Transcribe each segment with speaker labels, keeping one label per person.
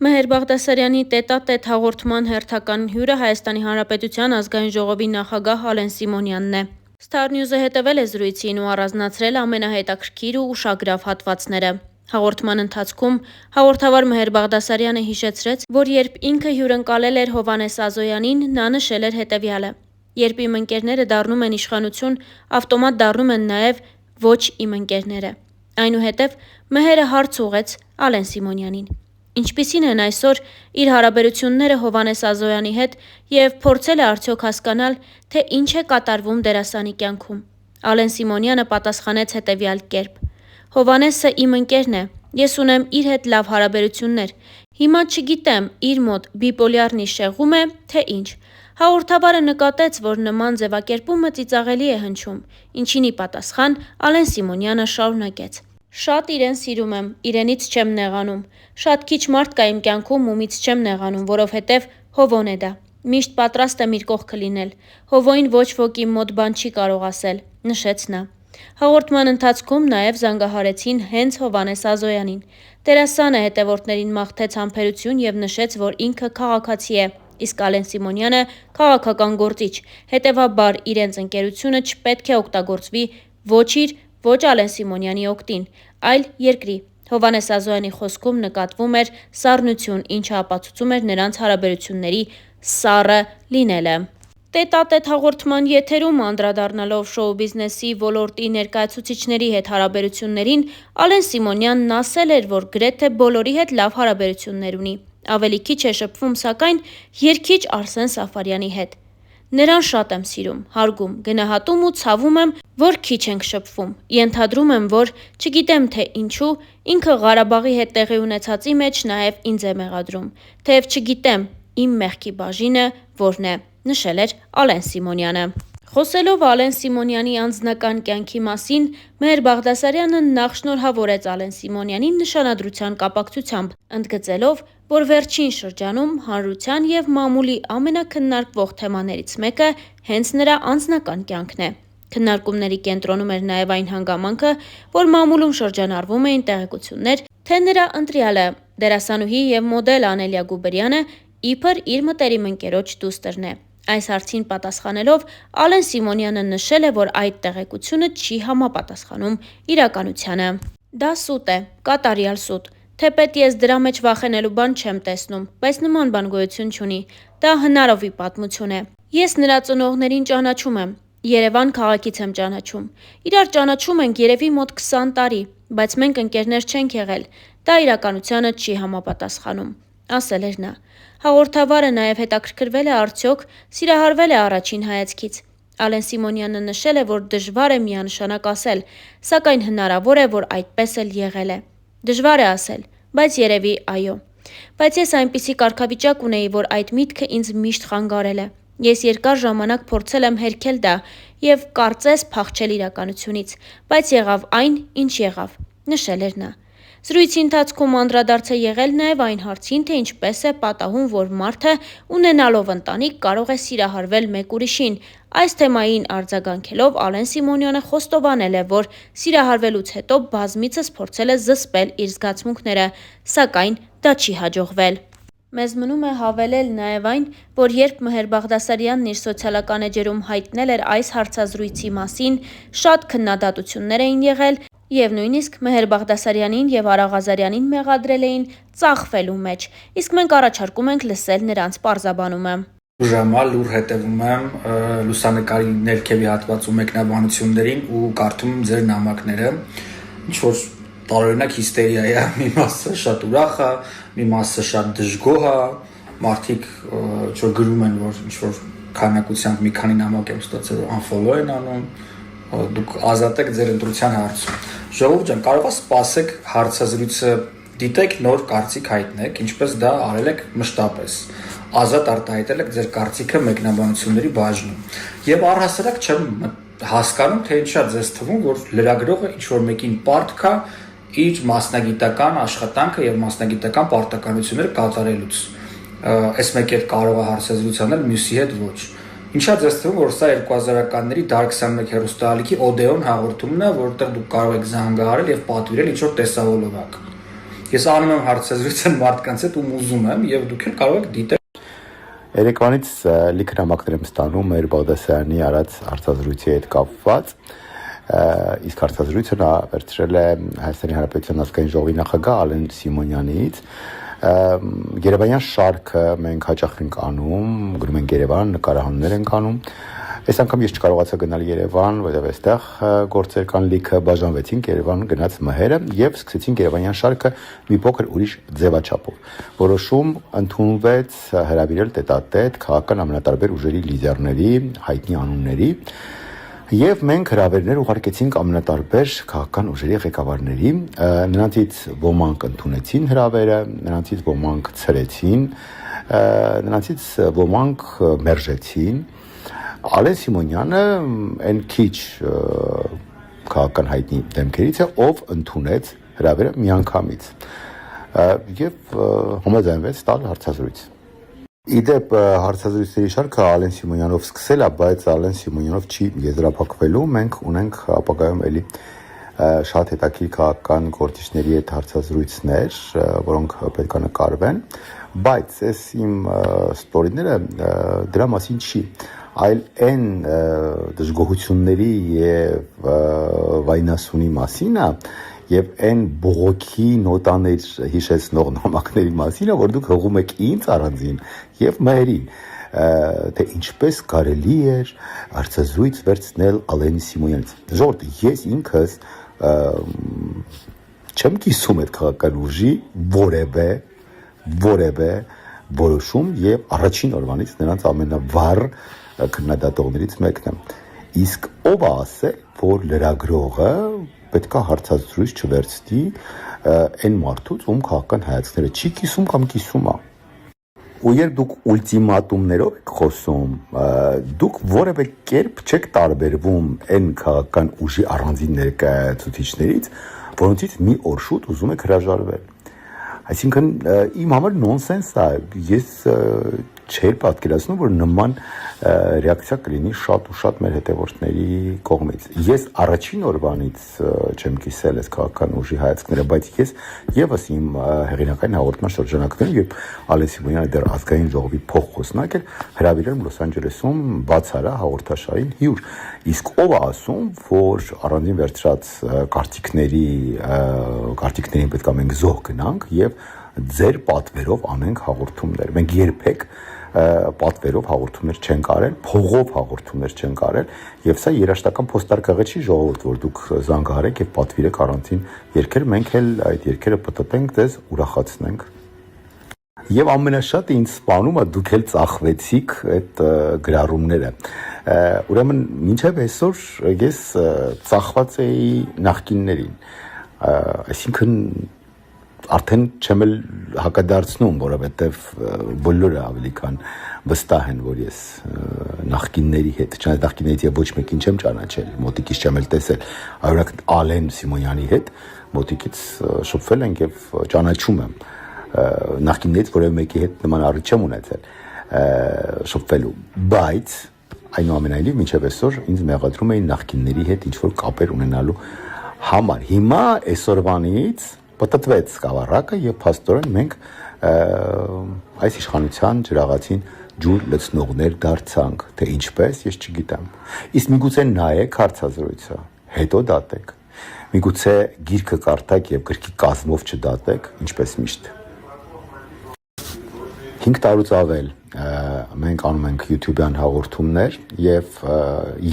Speaker 1: Մեհեր Բաղդասարյանի տետատետ հաղորդման հերթական հյուրը Հայաստանի Հանրապետության ազգային ժողովի նախագահ Ալեն Սիմոնյանն է։ Star News-ը հետևել է զրույցին ու առանձնացրել ամենահետաքրքիր ու ուշագրավ հատվածները։ Հաղորդման ընթացքում հաղորդավար Մեհեր Բաղդասարյանը հիշեցրեց, որ երբ ինքը հյուրընկալել էր Հովհաննես Ազոյանին, նա նշել էր հետևյալը. «Երբ իմ ընկերները դառնում են իշխանություն, ավտոմատ դառնում են նաև ոչ իմ ընկերները»։ Այնուհետև Մեհերը հարց ուղղեց Ալեն Սիմոնյանին. «Ինչպիսին են այսօր իր հարաբերությունները Հովհաննես Ազոյանի հետ և փորձել է արդյոք հասկանալ, թե ինչ է կատարվում դերասանի կյանքում»։ Ալեն Սիմոնյանը պատասխանեց հետևյալ կերպ. «Հովհաննեսը իմ ընկերն է, ես ունեմ իր հետ լավ հարաբերություններ, հիմա չգիտեմ իր մոտ բիպոլյարնի շեղում է, թե ինչ»։ Հաղորդավարը նկատեց, որ նման ձևակերպումը ծիծաղելի է հնչում, ինչին ի պատասխան Ալեն Սիմոնյանը շարունակեց. «Շատ իրեն սիրում եմ, իրենից չեմ նեղանում, շատ քիչ մարդ կա իմ կյանքում, ումից չեմ նեղանում, որովհետև Հովոն է դա, միշտ պատրաստ եմ իր կողքը լինել, Հովոյին ոչ ոք իմ մոտ բան չի կարող ասել», նշեց նա։ Հաղորդման ընթացքում նաև զանգահարեցին հենց Հովհաննես Ազոյանին։ Դերասանը հետևորդներին մաղթեց համբերություն և նշեց, որ ինքը քաղաքացի է, իսկ Ալեն Սիմոնյանը քաղաքական գործիչ, հետևաբար իրենց ընկերությունը չպետք է օգտագործվի ոչ իր, ոչ Ալեն Սիմոնյանի օգտին, այլ երկրի։ Հովհաննես Ազոյանի խոսքում նկատվում էր սառնություն, ինչը ապացուցում էր նրանց հարաբերությունների սառը լինելը։ Տետատետ հաղորդման եթերում անդրադառնալով շոու-բիզնեսի ոլորտի ներկայացուցիչների հետ հարաբերություններին, Ալեն Սիմոնյանն ասել էր, որ գրեթե բոլորի հետ լավ հարաբերություններ ունի, ավելի քիչ է շփվում սակայն երգիչ Արսեն Սաֆարյանի հետ։ «Նրան շատ եմ սիրում, հարգում, գնահատում ու ցավում եմ, որ քիչ ենք շփվում, ենթադրում եմ, որ չգիտեմ թե ինչու ինքը Ղարաբաղի հետ տեղի ունեցածի մեջ նաև ինձ է մեղադրում, թեև չգիտեմ իմ մեղքի բաժինը որն է», նշել էր Ալեն Սիմոնյանը։ Խոսելով Ալեն Սիմոնյանի անձնական կյանքի մասին, Մեհեր Բաղդասարյանը նախ շնորհավորեց Ալեն Սիմոնյանին նշանադրության կապակցությամբ, ընդգծելով, որ վերջին շրջանում հանրության և մամուլի ամենաքննարկվող թեմաներից մեկը հենց նրա անձնական կյանքն է։ Քննարկումների կենտրոնում էր նաև այն հանգամանքը, որ մամուլում շրջանառվում էին տեղեկություններ, թե նրա ընտրյալը՝ դերասանուհի և մոդել Անելիա Գուբերյանը, իբր իր մտերիմ ընկերոջ դուստրն է։ Այս հարցին պատասխանելով Ալեն Սիմոնյանը նշել է, որ այդ տեղեկությունը չի համապատասխանում իրականությանը։ «Դա սուտ է, կատարյալ սուտ, թեպետ ես դրա մեջ վախենալու բան չեմ տեսնում, բայց նման բան գոյություն չունի, դա հնարովի պատմություն է։ Ես նրա ծնողներին ճանաչում եմ, Երևան քաղաքից եմ ճանաչում, իրար ճանաչում ենք երևի մոտ 20 տարի, բայց մենք ընկերներ չենք եղել, դա իրականությանը չի համապատասխանում», ասել էր նա։ Հաղորդավարը նաև հետաքրքրվել է արդյոք սիրահարվել է առաջին հայացքից։ Ալեն Սիմոնյանը նշել է, որ դժվար է միանշանակ ասել, սակայն հնարավոր է, որ այդպես էլ եղել է։ Դժվար է ասել, բայց երևի այո։ Բայց ես այնպիսի կարգավիճակ ունեի, որ այդ միտքը ինձ միշտ խանգարել է։ Ես երկար ժամանակ փորձել եմ հերքել դա և կարծես փախչել իրականությունից, բայց եղավ այն, ինչ եղավ, նշել էր նա։ Զրույցի ընթացքում անդրադարձ է եղել նաև այն հարցին, թե ինչպես է պատահում, որ մարդը ունենալով ընտանիք կարող է սիրահարվել մեկ ուրիշին։ Այս թեմային արձագանքելով Ալեն Սիմոնյանը խոստովանել է, որ սիրահարվելուց հետո բազմիցս փորձել է զսպել իր զգացմունքները, սակայն դա չի հաջողվել։ Մեզ մնում է հավելել նաև այն, որ երբ Մեհեր Բաղդասարյանն իր սոցիալական էջերում հայտնել էր այս հարցազրույցի մասին, շատ քննադատություններ էին եղել և նույնիսկ Մեհեր Բաղդասարյանին և Արա Ղազարյանին մեղադրել էին ծախվելու մեջ, իսկ մենք առաջարկում ենք լսել նրանց պարզաբանումը։
Speaker 2: Ուժամալ լուր հետևում եմ լուսանկարի ներքևի հատվածում մեկնաբանություններին ու կարդում եմ ձեր նամակները, ինչ որ տարօրինակ հիստերիա է, մի մասը շատ ուրախ է, մի մասը շատ դժգոհ է, մարդիկ ինչ որ գրում են, որ ինչ որ քանակությամբ մի քանի նամակ եմ ստացել, որ unfollow են անում, դուք ազատ եք ձեր ընտրության հարցում։ Ժողովուրդ ջան, կարող է սպասեք հարցազրույցը դիտեք, նոր կարծիք հայտնեք, ինչպես դա արել եք մշտապես։ Ազատ արտահայտել եք ձեր կարծիքը մեկնաբանությունների բաժնում։ Եվ առհասարակ չեմ հասկանում, թե ինչա ձեզ թվում, որ լրագրողը ինչ-որ մեկին պարտք է իր մասնագիտական աշխատանքը եւ մասնագիտական պարտականությունները կատարելուց։ Այս մեկի հետ կարող է հարցազրույց անել, մյուսի հետ ոչ։ Ինչա ձեզ թվում, որ սա 2000-ականների Դար 21 հեռուստաալիքի Օդեոն հաղորդումն է, որտեղ դուք կարող եք զանգահարել եւ պատվիրել ինչ-որ տեսավոլովակ։ Ես անում եմ հարցազրույցը մարդկանց հետ ու ուզում եմ եւ դուք էլ կարող եք դիտել
Speaker 3: Երեկվանից լիքը նամակներ եմ ստանում մեր Բաղդասարյանի արած հարցազրույցի հետ կապված իսկ հարցազրույցը նա վերցրել է Հայաստանի Հանրապետության ազգային ժողովի նախագահ Ալեն Սիմոնյանից Երևանյան շարքը մենք հաճախ ենք անում գնում ենք Երևան նկարահանումներ ենք անում Այս անգամ ես չկարողացա գնալ Երևան, որովհետև այստեղ գործեր կան լիքը բաժանվեցինք Երևան գնաց մհերը եւ սկսեցինք Երևանյան շարքը մի փոքր ուրիշ ձևաչափով։ Որոշում ընդունվեց հրավիրել տետատետ քաղաքական ամենատարբեր ուժերի լիդերների, հայտնի անունների եւ մենք հրավերներ ուղարկեցինք ամենատարբեր քաղաքական ուժերի ղեկավարների, նրանցից ոմանք ընդունեցին հրավերը, նրանցից ոմանք ցրեցին, նրանցից ոմանք մերժեցին Ալեն Սիմոնյանը այն քիչ քաղաքական հայտնի դեմքերից է, ով ընդունեց հրավերը միանգամից եւ համաձայնվեց տալ հարցազրույց։ Իդեպ հարցազրույցների շարքը Ալեն Սիմոնյանով սկսել է, բայց Ալեն Սիմոնյանով չի եզրափակվելու, մենք ունենք ապագայում էլի շատ հետաքրքիր քաղաքական գործիչների հետ հարցազրույցներ, որոնք պետք է նկարվեն, բայց այս իմ ստորիները դրա մասին չի այլ այն դժգոհությունների եւ վայնասունի մասին է եւ այն բողոքի նոտաներ հիշեցնող նամակների մասին է որ դուք հղում եք ինձ առանձին եւ մերին թե ինչպես կարելի էր հարցազրույց վերցնել Ալեն Սիմոնյանից ժողովուրդ ես ինքս չեմ կիսում այդ քաղաքական ուժի որևէ որոշում եւ առաջին օրվանից նրանց ամենավառ քննադատողներից մեկն է իսկ ով է ասել որ լրագրողը պետք է հարցազրույց չվերցնի այն մարդուց ում քաղաքական հայացքները չի կիսում կամ կիսում է ու երբ դուք ուլտիմատումներով եք խոսում դուք որևէ կերպ չեք տարբերվում այն քաղաքական ուժի առանձին ներկայացուցիչներից որոնցից մի օր շուտ ուզում եք հրաժարվել այսինքն իմ համար նոնսենս է ես չէր պատկերացնում որ նման ռեակցիա կլինի շատ ու շատ մեր հետևորդների կողմից ես առաջին օրվանից չեմ կիսել այս քաղաքական ուժի հայացքները բայց ես եւս իմ հեղինակային հաղորդման շրջանակներում երբ Ալեն Սիմոնյանը դեռ ազգային ժողովի փոխխոսնակ էր հրավիրել Լոս Անջելեսում բացարա հաղորդաշարին հյուր իսկ ով է ասում որ առանձին վերցրած կարծիքներին պետք է մենք զոհ գնանք եւ ձեր պատվերով անենք հաղորդումներ մենք երբեք պատվերով հաղորդումներ չենք արել, փողով հաղորդումներ չենք արել, եւ սա երաշտական փոստարկղը չի ժողովուրդ, որ դուք զանգահարեք եւ պատվիրեք առանձին երկեր, մենք էլ այդ երկերը պատտենք, դες ուրախացնենք։ Եվ ամենաշատը ինձ սպանում է դուք էլ ծախվեցիք այդ գրառումները։ Ուրեմն մինչև այսօր ես ծախված էի նախկիններին, այսինքն արդեն չեմ էլ հակադարձնում, որովհետև բոլորը ավելի քան վստահ են, որ ես նախկինների հետ, չնայած նախկիններից եւ ոչ մեկին չեմ ճանաչել, մոտիկից չեմ էլ տեսել, օրինակ Ալեն Սիմոնյանի հետ մոտիկից շփվել ենք եւ ճանաչում եմ նախկիններից որևէ մեկի հետ նման առիթ չեմ ունեցել շփվելու, բայց այնուամենայնիվ մինչև այսօր ինձ մեղադրում էին նախկինների հետ ինչ որ կապեր ունենալու համար։ Հիմա այսօրվանից պատտվեց սկավառակը եւ փաստորեն մենք այս իշխանության ջրաղացին ջուր լցնողներ դարձանք, թե ինչպես ես չգիտեմ։ Իսկ միգուցե նայեք հարցազրույցը, հետո դատեք։ Միգուցե գիրքը կարդաք եւ գրքի կազմով չդատեք, ինչպես միշտ։ 5 տարուց ավել մենք անում ենք YouTube-յան հաղորդումներ եւ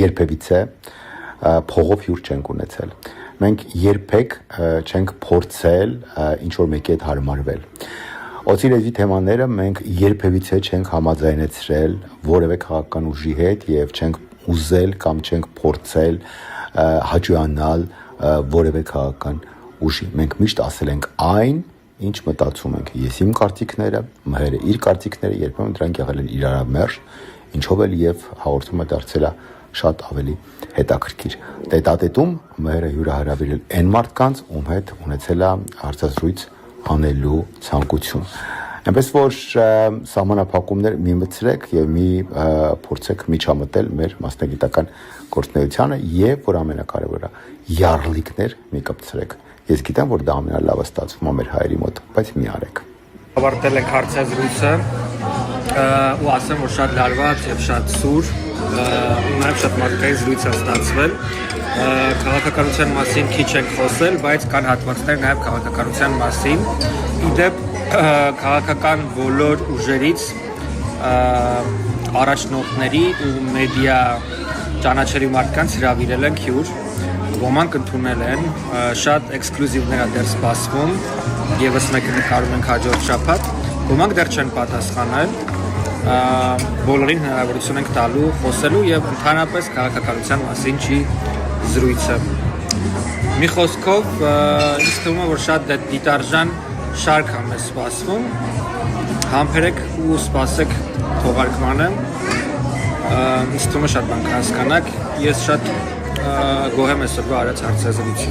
Speaker 3: երբևիցե փողով հյուր չենք ունեցել։ Մենք երբեք չենք փորձել ինչ որ մեկի հետ հարմարվել։ Օծի լեզվի թեմաները մենք երբևիցե չենք համաձայնեցրել որևէ քաղաքական ուժի հետ եւ չենք ուզել կամ չենք փորձել հաճոյանալ որևէ քաղաքական ուժի։ Մենք միշտ ասել ենք այն, ինչ մտածում ենք։ Ես իմ կարծիքները, մհերը իր կարծիքները, երբեմն դրանք եղել են իրարամերժ, ինչով էլ եւ հաղորդումը դարձել է շատ ավելի հետաքրքիր։ Տետատետում մերը հյուրահրավիրել այն մարդկանց, ում հետ ունեցել է հարցազրույց անելու ցանկություն։ Այնպես որ սահմանափակումներ մի մտցրեք եւ մի փորձեք միջամտել մեր մասնագիտական գործունեությանը եւ որ ամենակարևորը յառլիկներ մի կպցրեք։ Ես գիտեմ, որ դա ամենալավը ստացվում է մեր հայերի մոտ, բայց մի արեք։
Speaker 2: Ավարտել ենք հարցազրույցը ու ասեմ, որ շատ լարված եւ շատ սուր, նաեւ շատ մարդկային զրույց է ստացվել։ Քաղաքականության մասին քիչ ենք խոսել, բայց կան հատվածներ նաեւ քաղաքականության մասին։ Իդեպ քաղաքական բոլոր ուժերից առաջնորդների ու մեդիա ճանաչելի մարդկանց հրավիրել են հյուր, ոմանք ընդունել են, շատ էքսկլյուզիվներ է դեռ սպասվում, եւս մեկը նկարում ենք հաջորդ շաբաթ, ոմանք դեռ չեն պատասխանել, բոլորին հնարավորություն ենք տալու խոսելու եւ ընդհանրապես քաղաքականության մասին չի զրույցը։ Մի խոսքով, ինձ թվում է, որ շատ դիտարժան շարք է մեզ սպասվում, համբերեք ու սպասեք թողարկմանը, ինձ թվում է շատ բան կհասկանաք, ես շատ գոհ եմ այսօրվա արած հարցազրույցից։